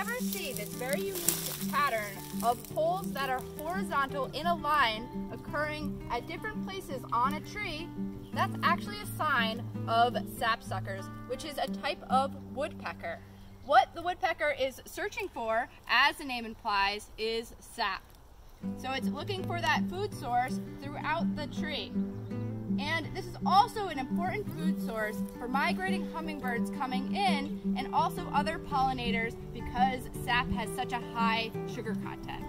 ever see this very unique pattern of poles that are horizontal in a line occurring at different places on a tree, that's actually a sign of sapsuckers, which is a type of woodpecker. What the woodpecker is searching for, as the name implies, is sap. So it's looking for that food source throughout the tree. And this is also an important food source for migrating hummingbirds coming in and also other pollinators because sap has such a high sugar content.